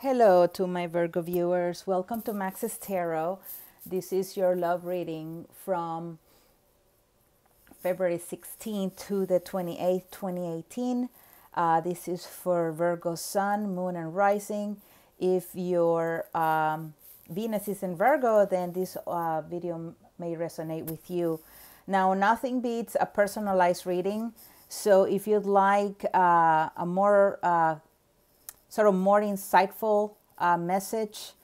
Hello to my Virgo viewers. Welcome to Max's Tarot. This is your love reading from February 16th to the 28th, 2018. This is for Virgo Sun, Moon, and Rising. If your Venus is in Virgo, then this video may resonate with you. Now, nothing beats a personalized reading. So if you'd like a more sort of more insightful message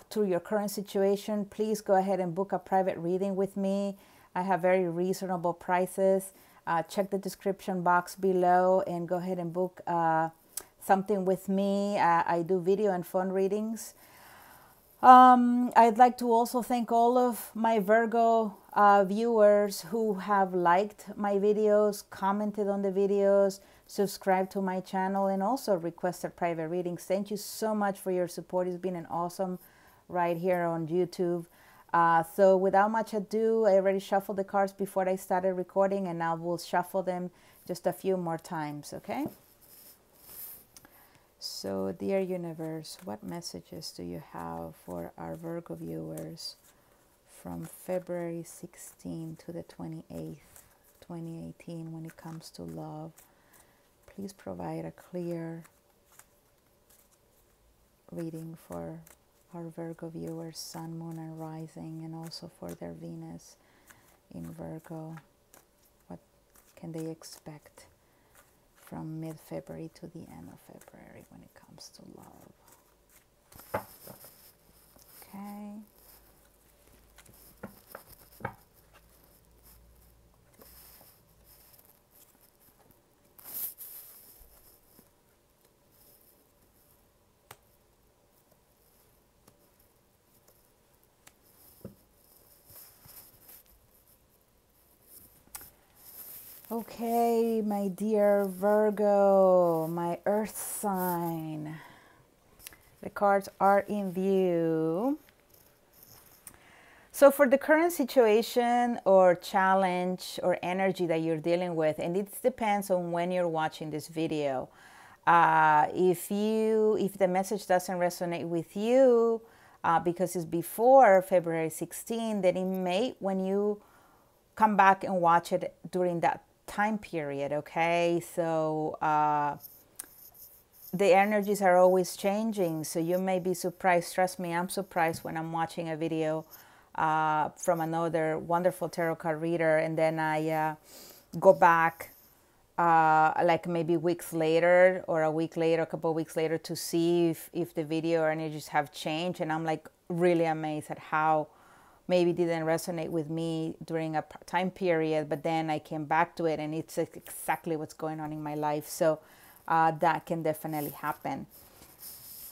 to your current situation, please go ahead and book a private reading with me. I have very reasonable prices. Check the description box below and go ahead and book something with me. I do video and phone readings. I'd like to also thank all of my Virgo viewers who have liked my videos, commented on the videos, subscribed to my channel, and also requested private readings. Thank you so much for your support. It's been an awesome ride here on YouTube. So without much ado, I already shuffled the cards before I started recording, and now we'll shuffle them just a few more times, okay? So, dear universe, what messages do you have for our Virgo viewers from February 16 to the 28th, 2018 when it comes to love? Please provide a clear reading for our Virgo viewers, Sun, Moon, and Rising, and also for their Venus in Virgo. What can they expect from mid-February to the end of February when it comes to love? Okay. Okay, my dear Virgo, my earth sign. The cards are in view. So for the current situation or challenge or energy that you're dealing with, and it depends on when you're watching this video. If the message doesn't resonate with you because it's before February 16, then it may, when you come back and watch it during that time period, okay? So the energies are always changing, so you may be surprised. Trust me, I'm surprised when I'm watching a video from another wonderful tarot card reader, and then I go back like maybe weeks later or a week later, a couple of weeks later, to see if the video or energies have changed, and I'm like really amazed at how maybe didn't resonate with me during a time period, but then I came back to it and it's exactly what's going on in my life. So that can definitely happen.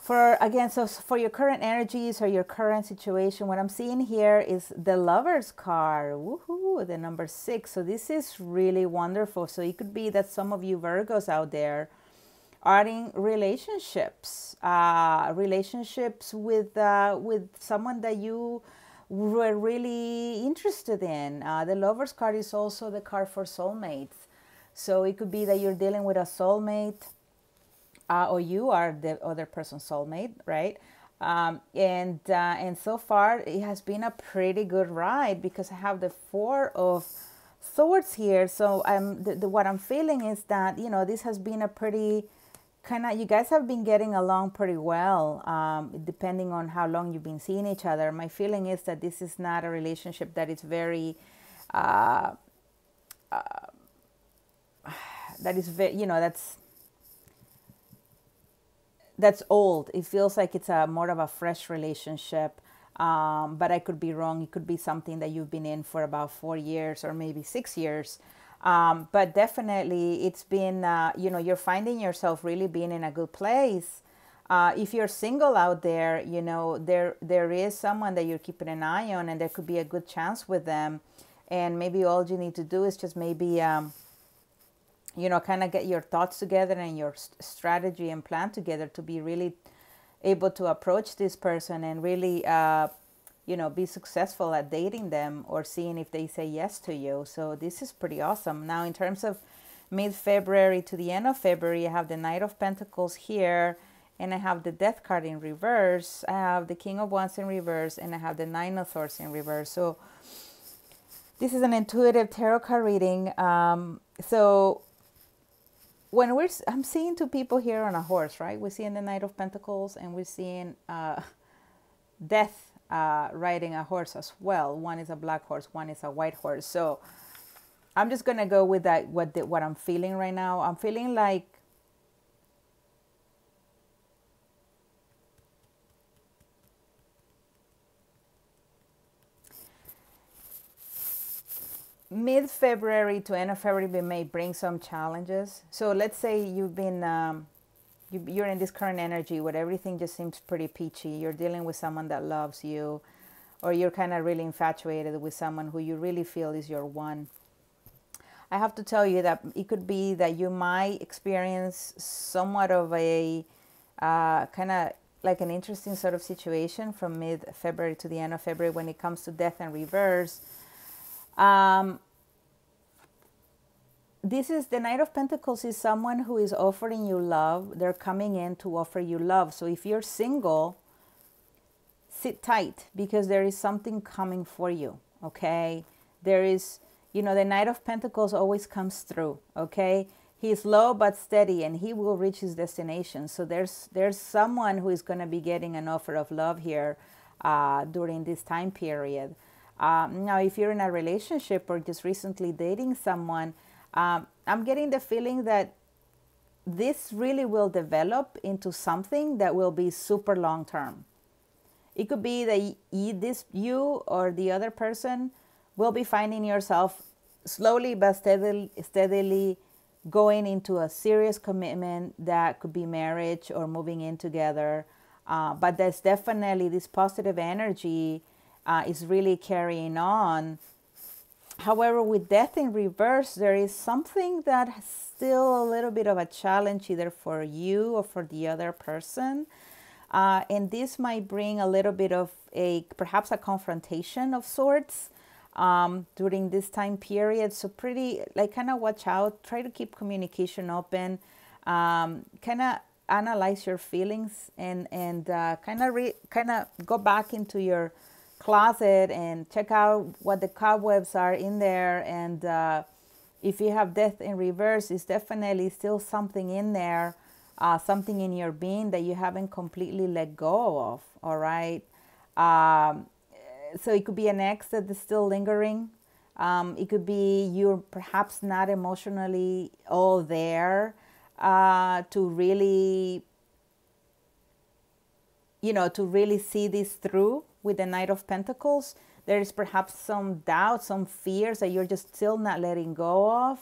So for your current energies or your current situation, what I'm seeing here is the Lover's card. Woohoo, the number 6. So this is really wonderful. So it could be that some of you Virgos out there are in relationships, with someone that you were really interested in. The Lover's card is also the card for soulmates. So it could be that you're dealing with a soulmate, or you are the other person's soulmate, right? And so far it has been a pretty good ride because I have the 4 of Swords here. So what I'm feeling is that, you know, this has been a pretty you guys have been getting along pretty well, depending on how long you've been seeing each other. My feeling is that this is not a relationship that is very, that's old. It feels like it's more of a fresh relationship, but I could be wrong. It could be something that you've been in for about 4 years or maybe 6 years. But definitely it's been, you're finding yourself really being in a good place. If you're single out there, there is someone that you're keeping an eye on, and there could be a good chance with them. And maybe all you need to do is just maybe, kind of get your thoughts together and your strategy and plan together to be really able to approach this person and really, be successful at dating them or seeing if they say yes to you. So this is pretty awesome. Now, in terms of mid-February to the end of February, I have the Knight of Pentacles here and I have the Death card in reverse. I have the King of Wands in reverse, and I have the Nine of Swords in reverse. So this is an intuitive tarot card reading. So when I'm seeing two people here on a horse, right? We're seeing the Knight of Pentacles, and we're seeing Death riding a horse as well. One is a black horse, one is a white horse. So I'm just gonna go with that. What I'm feeling right now. I'm feeling like mid-February to end of February we may bring some challenges. So let's say you've been you're in this current energy where everything just seems pretty peachy. You're dealing with someone that loves you, or you're kind of really infatuated with someone who you really feel is your one. I have to tell you that it could be that you might experience somewhat of a kind of like an interesting sort of situation from mid-February to the end of February when it comes to Death and reverse. This is the Knight of Pentacles is someone who is offering you love. They're coming in to offer you love. So if you're single, sit tight because there is something coming for you, okay? There is, you know, the Knight of Pentacles always comes through, okay? He's slow but steady, and he will reach his destination. So there's someone who is going to be getting an offer of love here during this time period. Now, if you're in a relationship or just recently dating someone, I'm getting the feeling that this really will develop into something that will be super long term. It could be that you or the other person will be finding yourself slowly but steadily going into a serious commitment that could be marriage or moving in together. But there's definitely this positive energy is really carrying on. However, with Death in reverse, there is something that is still a little bit of a challenge either for you or for the other person. And this might bring a little bit of perhaps a confrontation of sorts during this time period. So kind of watch out, try to keep communication open, kind of analyze your feelings and kind of go back into your closet and check out what the cobwebs are in there. And if you have Death in reverse, it's definitely still something in there, something in your being that you haven't completely let go of. All right. So it could be an ex that is still lingering. It could be you're perhaps not emotionally all there to really, to really see this through. With the Knight of Pentacles, there is perhaps some doubt, some fears that you're just still not letting go of.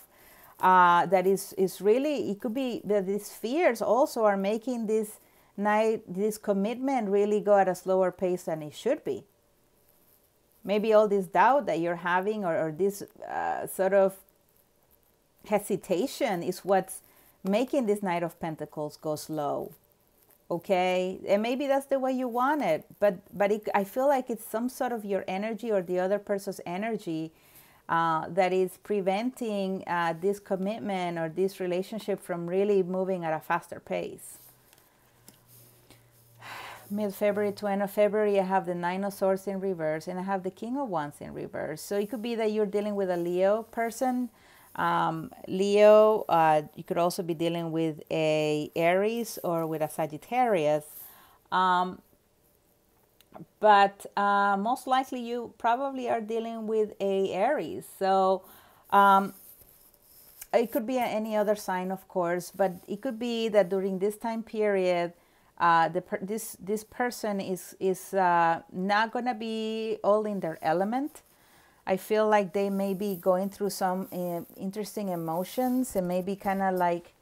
That is really, it could be that these fears also are making this commitment really go at a slower pace than it should be. Maybe all this doubt that you're having or this sort of hesitation is what's making this Knight of Pentacles go slow. Okay, and maybe that's the way you want it, but I feel like it's some sort of your energy or the other person's energy that is preventing this commitment or this relationship from really moving at a faster pace. Mid-February to end of February, I have the Nine of Swords in reverse, and I have the King of Wands in reverse. So it could be that you're dealing with a Leo person. Leo, you could also be dealing with a Aries or with a Sagittarius. But most likely you probably are dealing with a Aries. So it could be any other sign, of course, but it could be that during this time period, this person is not going to be all in their element. I feel like they may be going through some interesting emotions and maybe kind of like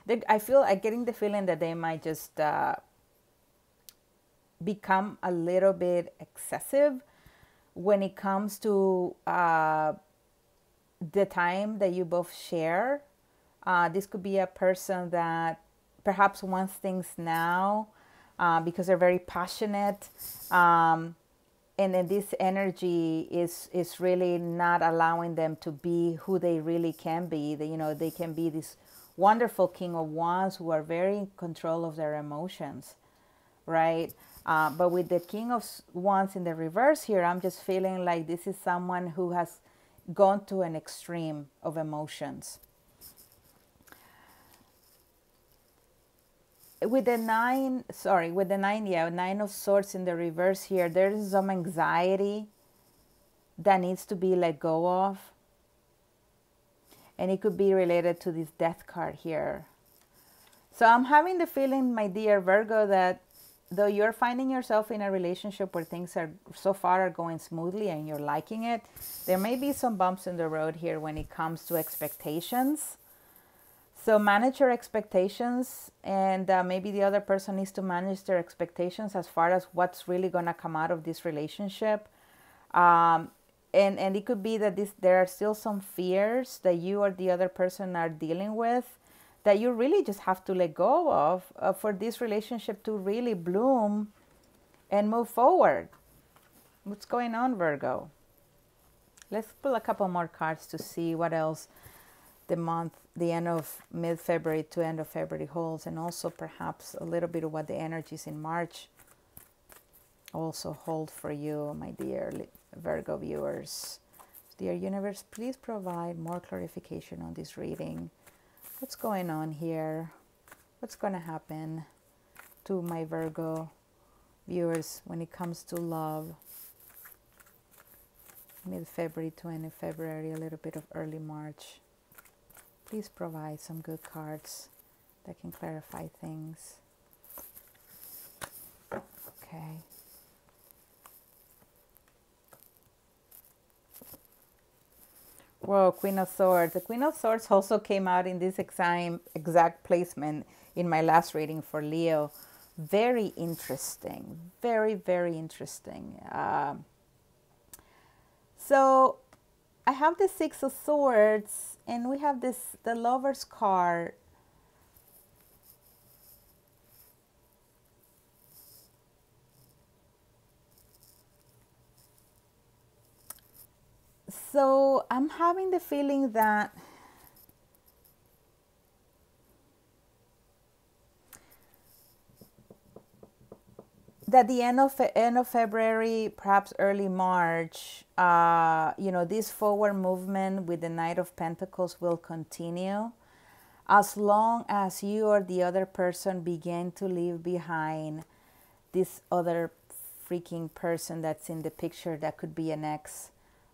I'm getting the feeling that they might just become a little bit excessive when it comes to the time that you both share. This could be a person that perhaps wants things now because they're very passionate. and then this energy is really not allowing them to be who they really can be. They can be this wonderful King of Wands who are very in control of their emotions, right? But with the King of Wands in the reverse here, I'm just feeling like this is someone who has gone to an extreme of emotions. With the nine of swords in the reverse here, there is some anxiety that needs to be let go of. And it could be related to this death card here. So I'm having the feeling, my dear Virgo, that though you're finding yourself in a relationship where things are so far are going smoothly and you're liking it, there may be some bumps in the road here when it comes to expectations. So manage your expectations, and maybe the other person needs to manage their expectations as far as what's really going to come out of this relationship. And it could be that there are still some fears that you or the other person are dealing with that you really just have to let go of for this relationship to really bloom and move forward. What's going on, Virgo? Let's pull a couple more cards to see what else the end of mid-February to end of February holds, and also perhaps a little bit of what the energies in March also hold for you, my dear Virgo viewers. Dear universe, please provide more clarification on this reading. What's going on here? What's going to happen to my Virgo viewers when it comes to love? Mid-February to end of February, a little bit of early March. Please provide some good cards that can clarify things. Okay. Whoa, Queen of Swords. The Queen of Swords also came out in this exact placement in my last reading for Leo. Very interesting. Very, very interesting. So I have the Six of Swords, and we have the Lover's card. So I'm having the feeling that the end of February, perhaps early March, this forward movement with the Knight of Pentacles will continue as long as you or the other person begin to leave behind this other freaking person that's in the picture. That could be an ex,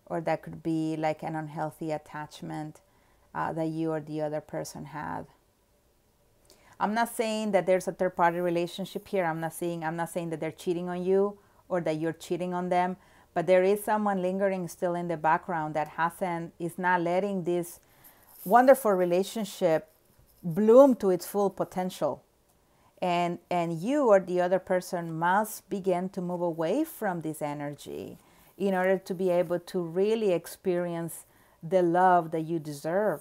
or that could be like an unhealthy attachment that you or the other person had. I'm not saying that there's a third-party relationship here. I'm not saying that they're cheating on you or that you're cheating on them, but there is someone lingering still in the background that is not letting this wonderful relationship bloom to its full potential. And you or the other person must begin to move away from this energy in order to be able to really experience the love that you deserve.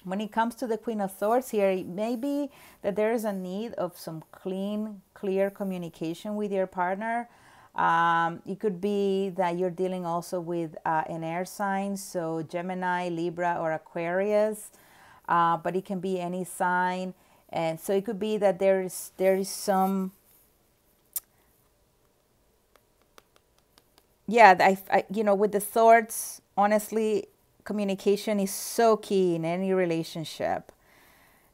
When it comes to the Queen of Swords here, it may be that there is a need of some clear communication with your partner. It could be that you're dealing also with an air sign, so Gemini, Libra, or Aquarius, but it can be any sign. And so it could be that there is some, with the swords, honestly, communication is so key in any relationship.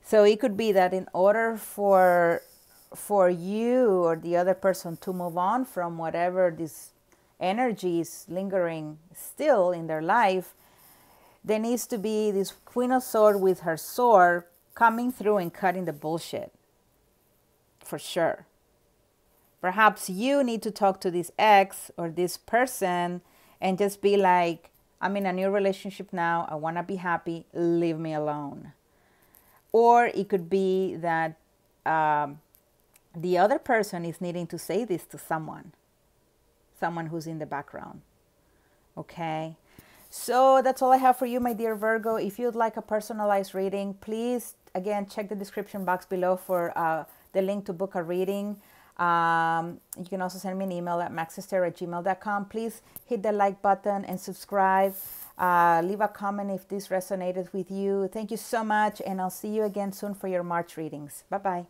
So it could be that in order for you or the other person to move on from whatever this energy is lingering still in their life, there needs to be this Queen of Swords with her sword coming through and cutting the bullshit. For sure. Perhaps you need to talk to this ex or this person and just be like, I'm in a new relationship now. I want to be happy. Leave me alone. Or it could be that the other person is needing to say this to someone who's in the background. Okay. So that's all I have for you, my dear Virgo. If you'd like a personalized reading, please, again, check the description box below for the link to book a reading. You can also send me an email at maxestero@gmail.com. Please hit the like button and subscribe. Leave a comment if this resonated with you. Thank you so much, and I'll see you again soon for your March readings. Bye-bye.